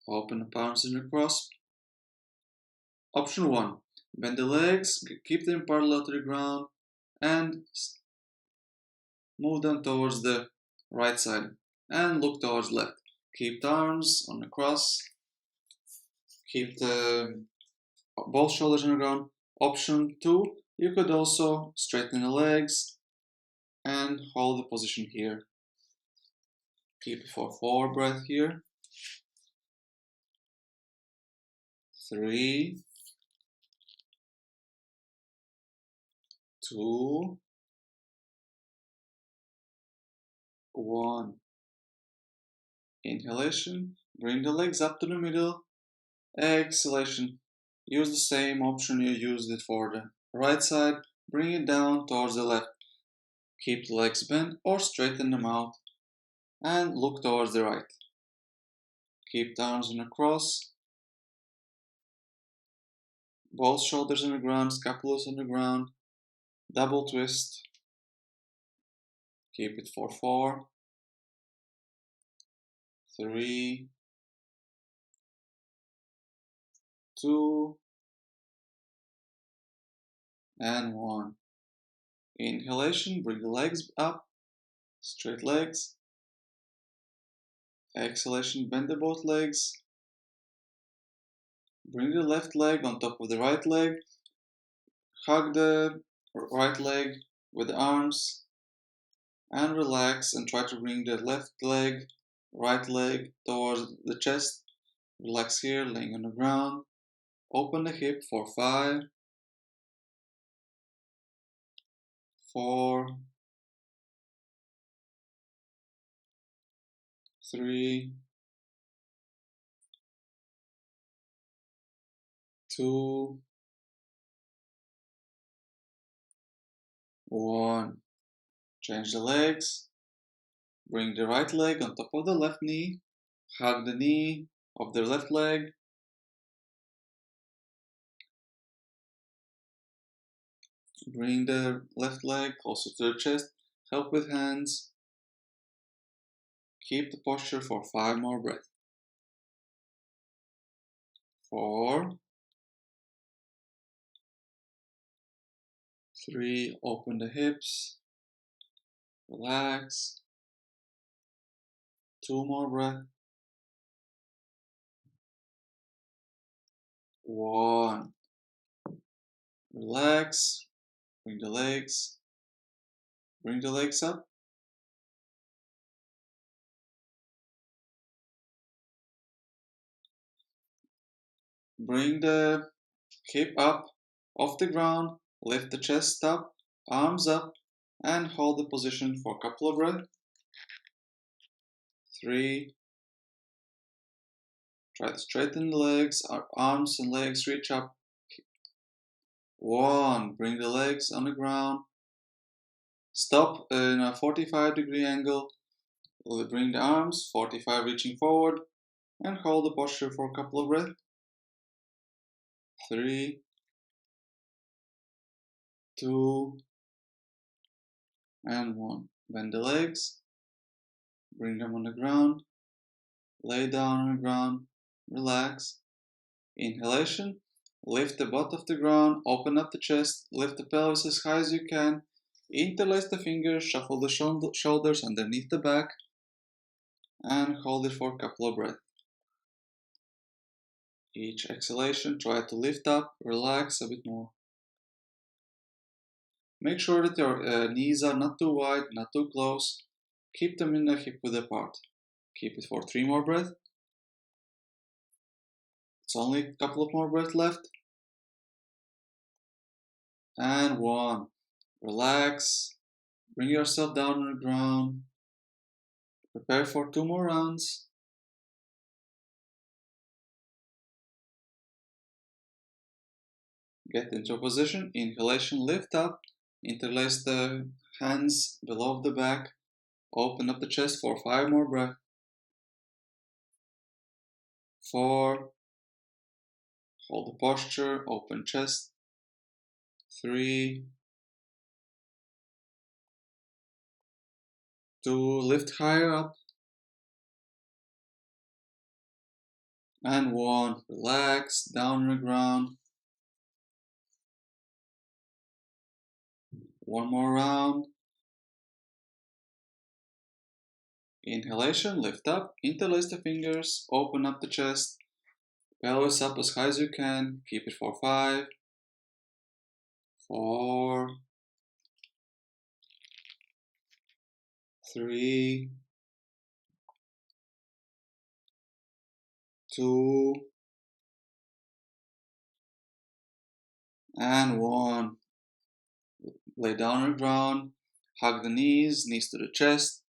Open the palms in a cross. Option 1. Bend the legs, keep them parallel to the ground, and move them towards the right side. And look towards left. Keep the arms on the cross. Keep both shoulders on the ground. Option 2. You could also straighten the legs and hold the position here. Keep it for 4 breaths here. 3, 2, 1. Inhalation, bring the legs up to the middle. Exhalation, use the same option you used it for the right side. Bring it down towards the left. Keep the legs bent or straighten them out and look towards the right. Keep the arms on a cross. Both shoulders on the ground, scapulas on the ground. Double twist. Keep it for 4, 3, 2, and 1. Inhalation, bring the legs up, straight legs. Exhalation, bend the both legs. Bring the left leg on top of the right leg. Hug the right leg with the arms and relax and try to bring the left leg, right leg towards the chest. Relax here, laying on the ground. Open the hip for 5, 4, 3, 2, 1. Change the legs. Bring the right leg on top of the left knee. Hug the knee of the left leg. Bring the left leg closer to the chest. Help with hands. Keep the posture for 5 more breaths. 4, 3, open the hips. Relax. 2 more breaths. 1. Relax. Bring the legs. Bring the legs up. Bring the hip up off the ground. Lift the chest up, arms up, and hold the position for a couple of breaths. 3. Try to straighten the legs, arms and legs reach up. 1. Bring the legs on the ground. Stop in a 45-degree angle. Bring the arms, 45 reaching forward, and hold the posture for a couple of breaths. 3, 2, and 1. Bend the legs. Bring them on the ground. Lay down on the ground. Relax. Inhalation. Lift the butt off the ground. Open up the chest. Lift the pelvis as high as you can. Interlace the fingers. Shuffle the shoulders underneath the back. and hold it for a couple of breaths. Each exhalation, try to lift up, relax a bit more. Make sure that your knees are not too wide, not too close. Keep them in the hip width apart. Keep it for 3 more breaths. It's only a couple of more breaths left. And 1. Relax. Bring yourself down on the ground. Prepare for 2 more rounds. Get into a position. Inhalation, lift up. Interlace the hands below the back. Open up the chest for 5 more breaths. 4. Hold the posture. Open chest. 3. 2. Lift higher up. And 1. Relax. Down on the ground. 1 more round. Inhalation, lift up, interlace the fingers, open up the chest, pelvis up as high as you can, keep it for 5, 4, 3, 2, and 1. Lay down on the ground, hug the knees to the chest.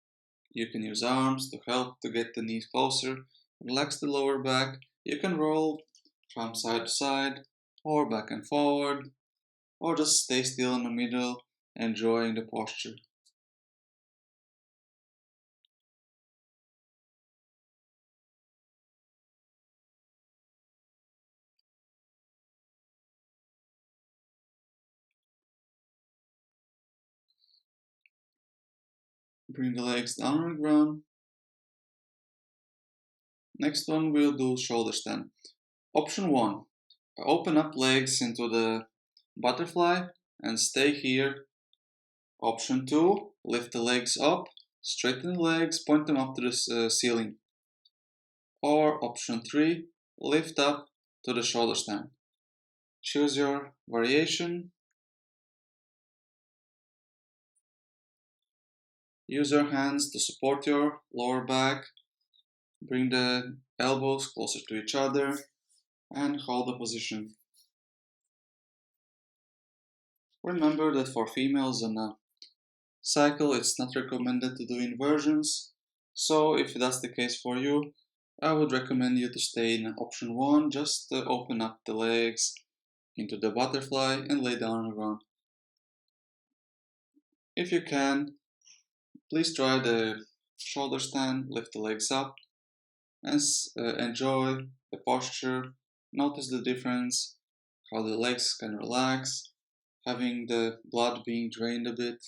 You can use arms to help to get the knees closer. Relax the lower back. You can roll from side to side, or back and forward, or just stay still in the middle, enjoying the posture. Bring the legs down on the ground. Next one we'll do shoulder stand. Option 1. Open up legs into the butterfly and stay here. Option 2. Lift the legs up, straighten the legs, point them up to the ceiling. Or option 3. Lift up to the shoulder stand. Choose your variation. Use your hands to support your lower back. Bring the elbows closer to each other and hold the position. Remember that for females on a cycle, it's not recommended to do inversions. So if that's the case for you, I would recommend you to stay in option 1, just open up the legs into the butterfly and lay down on the ground. If you can, please try the shoulder stand, lift the legs up and enjoy the posture. Notice the difference, how the legs can relax, having the blood being drained a bit.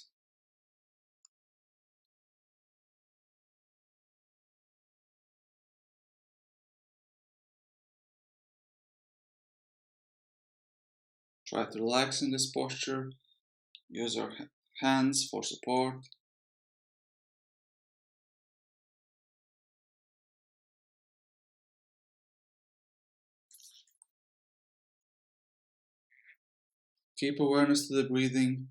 Try to relax in this posture. Use your hands for support. Keep awareness to the breathing.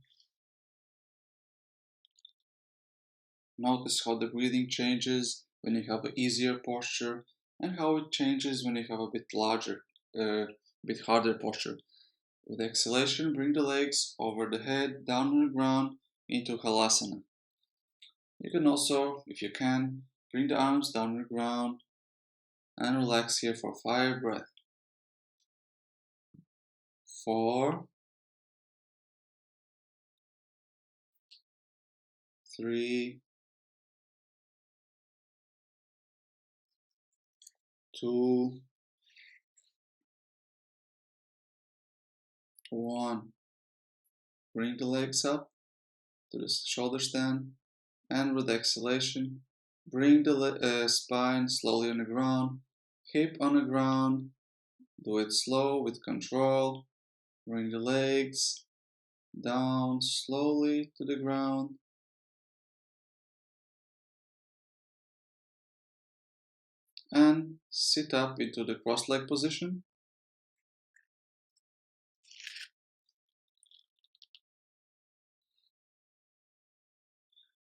Notice how the breathing changes when you have an easier posture and how it changes when you have a bit larger, bit harder posture. With exhalation, bring the legs over the head, down on the ground, into Halasana. You can also, if you can, bring the arms down on the ground and relax here for 5 breaths. 4, 3, 2, 1. Bring the legs up to the shoulder stand, and with exhalation, bring the spine slowly on the ground, hip on the ground. Do it slow with control. Bring the legs down slowly to the ground. and sit up into the cross-leg position.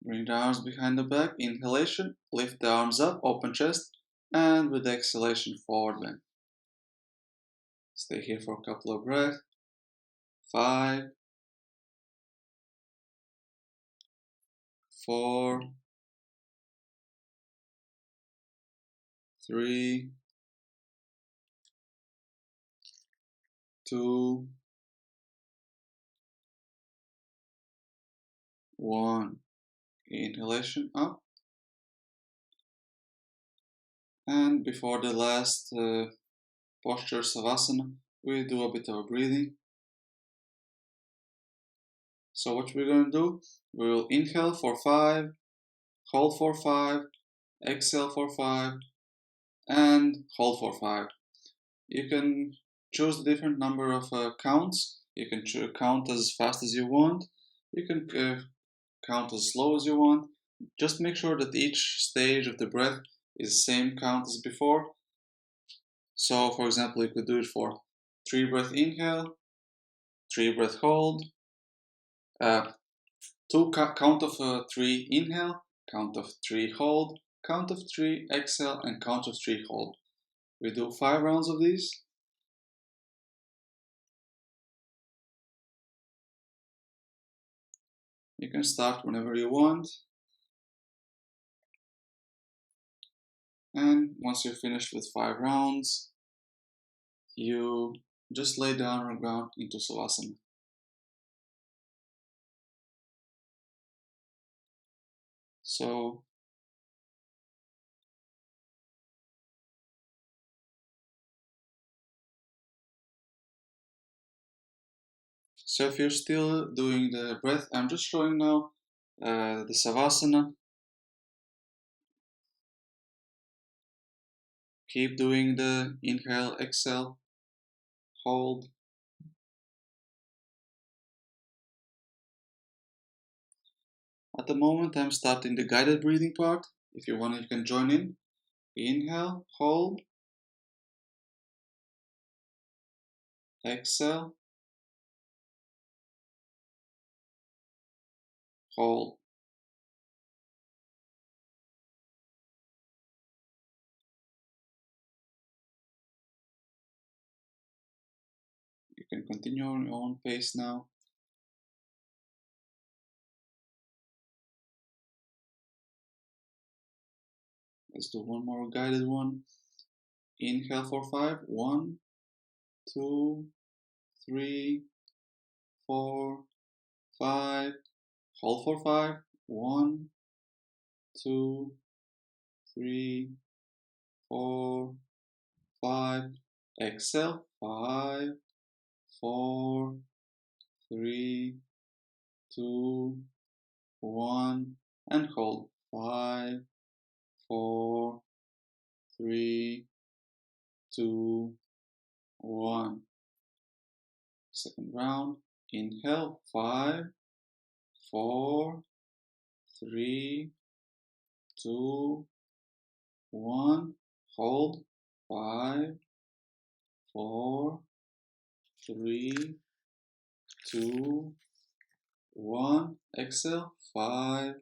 Bring the arms behind the back. Inhalation, lift the arms up, open chest, and with exhalation, forward bend. Stay here for a couple of breaths. 5, 4, 3, 2, 1. Inhalation up. And before the last posture, Savasana, we do a bit of breathing. So what we're going to do, we will inhale for 5, hold for 5, exhale for 5, and hold for 5. You can choose a different number of counts. You can count as fast as you want. You can count as slow as you want. Just make sure that each stage of the breath is the same count as before. So, for example, you could do it for 3 breath inhale, 3 breath hold, 2 count of 3 inhale, count of 3 hold, count of 3 exhale, and count of 3 hold. We do 5 rounds of these. You can start whenever you want. And once you're finished with 5 rounds, you just lay down on the ground into Savasana. So if you're still doing the breath, I'm just showing now the Savasana. Keep doing the inhale, exhale, hold. At the moment, I'm starting the guided breathing part. If you want, you can join in. Inhale, hold, exhale, hold. You can continue on your own pace now. Let's do one more guided one. Inhale for 5. 1, 2, 3, 4, 5. Hold for 5. 1, 2, 3, 4, 5. Exhale. 5, 4, 3, 2, 1. And hold. 5, 4, 3, 2, 1. Second round. Inhale. 5, 4, 3, 2, 1. Hold. 5, 4, 3, 2, 1. Exhale. 5,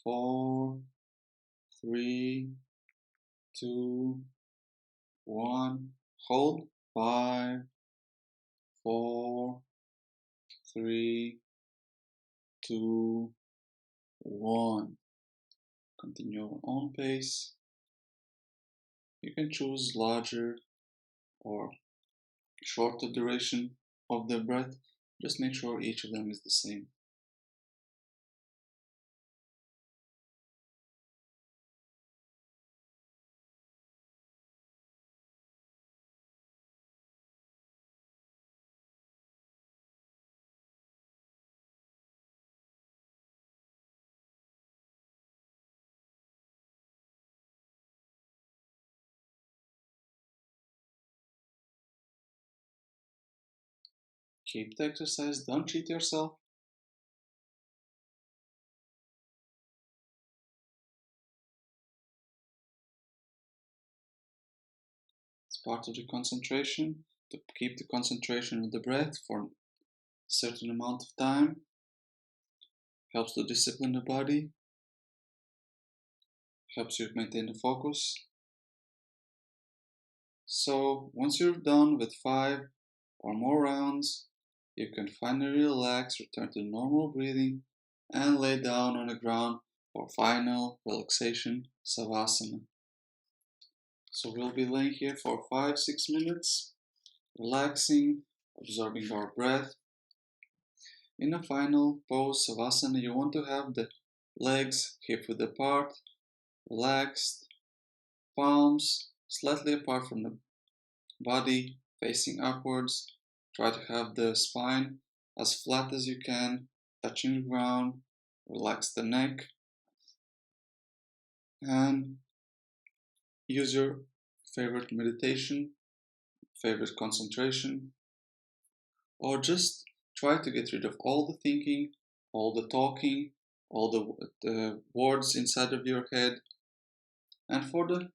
4, 3, 2, 1. Hold. 5, 4, 3, 2, 1. Continue your own pace. You can choose larger or shorter duration of the breath. Just make sure each of them is the same. Keep the exercise, don't cheat yourself. part of the concentration, to keep the concentration of the breath for a certain amount of time. Helps to discipline the body, helps you maintain the focus. So once you're done with 5 or more rounds, you can finally relax, return to normal breathing, and lay down on the ground for final relaxation savasana. So we'll be laying here for 5-6 minutes, relaxing, absorbing our breath. In the final pose savasana, you want to have the legs hip width apart, relaxed, palms slightly apart from the body, facing upwards. Try to have the spine as flat as you can, touching the ground. Relax the neck and use your favorite meditation, favorite concentration, or just try to get rid of all the thinking, all the talking, all the words inside of your head. And for the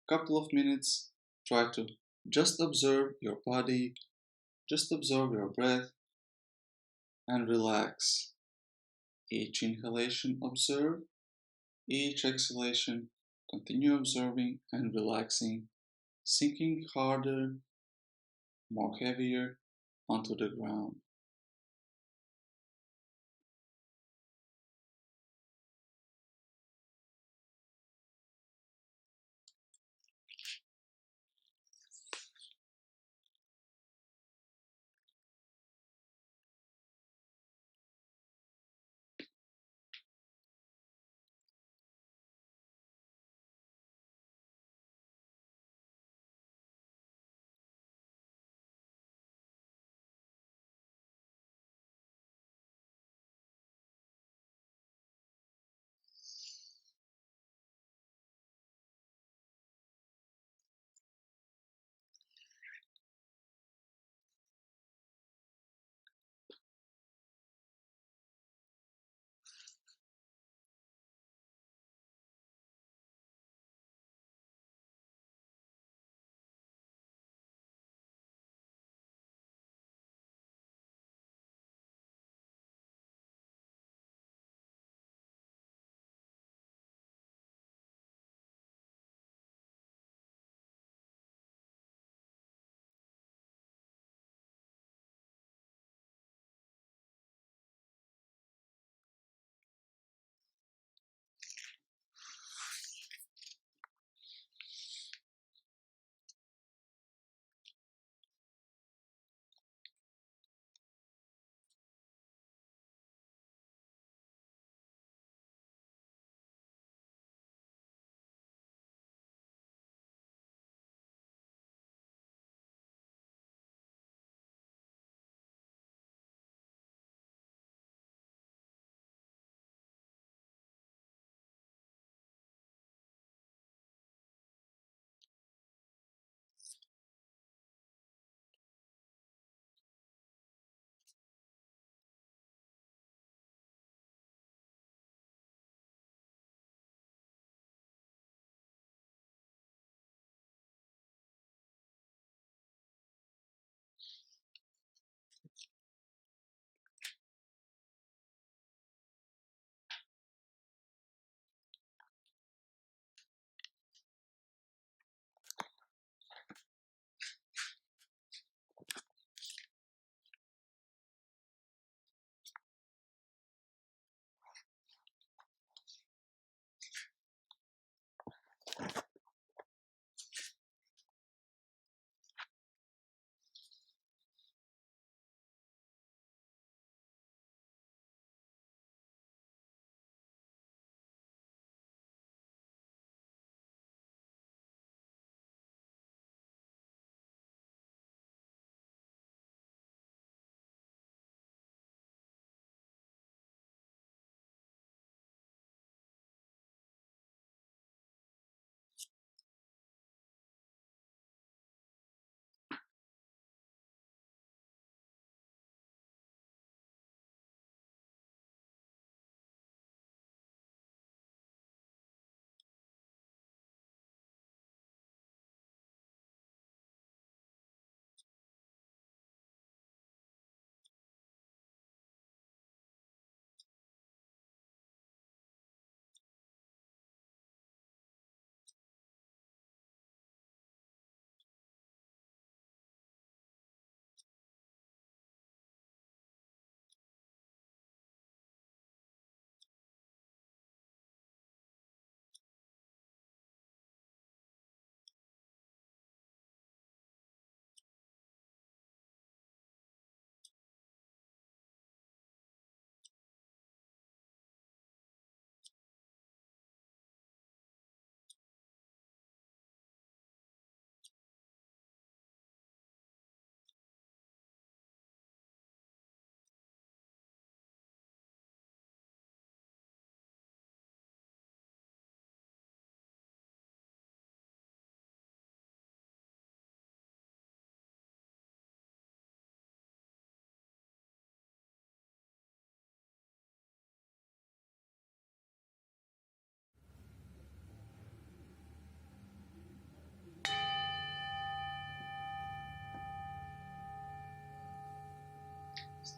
couple of minutes, try to just observe your body, just observe your breath, and relax. Each inhalation, observe. Each exhalation, continue observing and relaxing, sinking harder, more heavier onto the ground.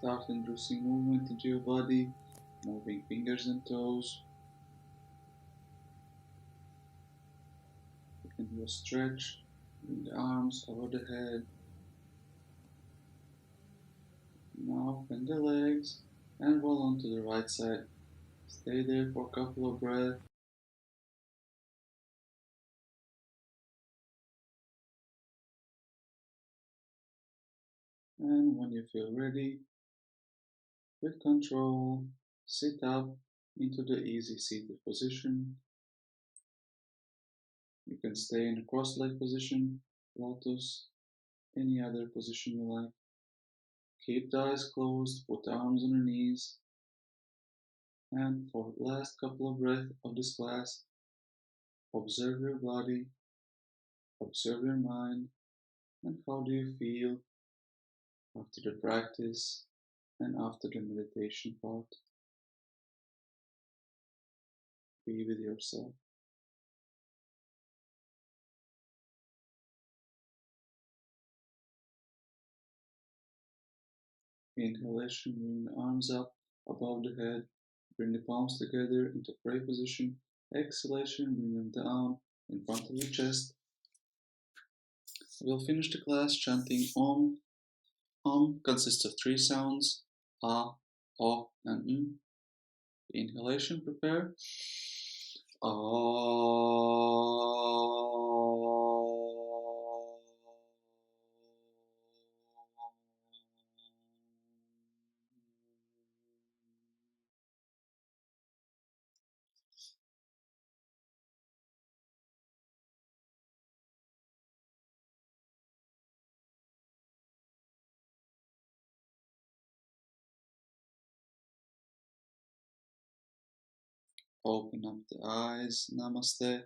Start introducing movement into your body, moving fingers and toes. You can do a stretch, bring the arms over the head. Now bend the legs and roll onto the right side. Stay there for a couple of breaths. And when you feel ready, with control, sit up into the easy seated position. You can stay in a cross-leg position, lotus, any other position you like. Keep the eyes closed, put the arms on your knees, and for the last couple of breaths of this class, observe your body, observe your mind, and how do you feel after the practice and after the meditation part. Be with yourself. Inhalation, bring the arms up above the head, bring the palms together into pray position. Exhalation, bring them down in front of your chest. We'll finish the class chanting Om. Om consists of three sounds, A, O, and M. Inhalation, prepare. Open up the eyes. Namaste.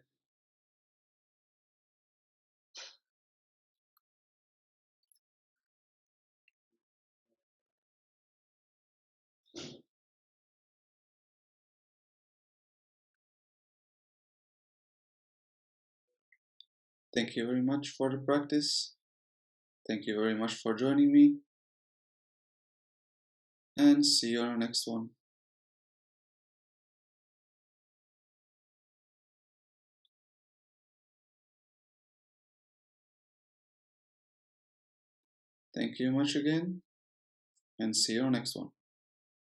Thank you very much for the practice. Thank you very much for joining me. And see you on the next one. Thank you much again. And see you on the next one.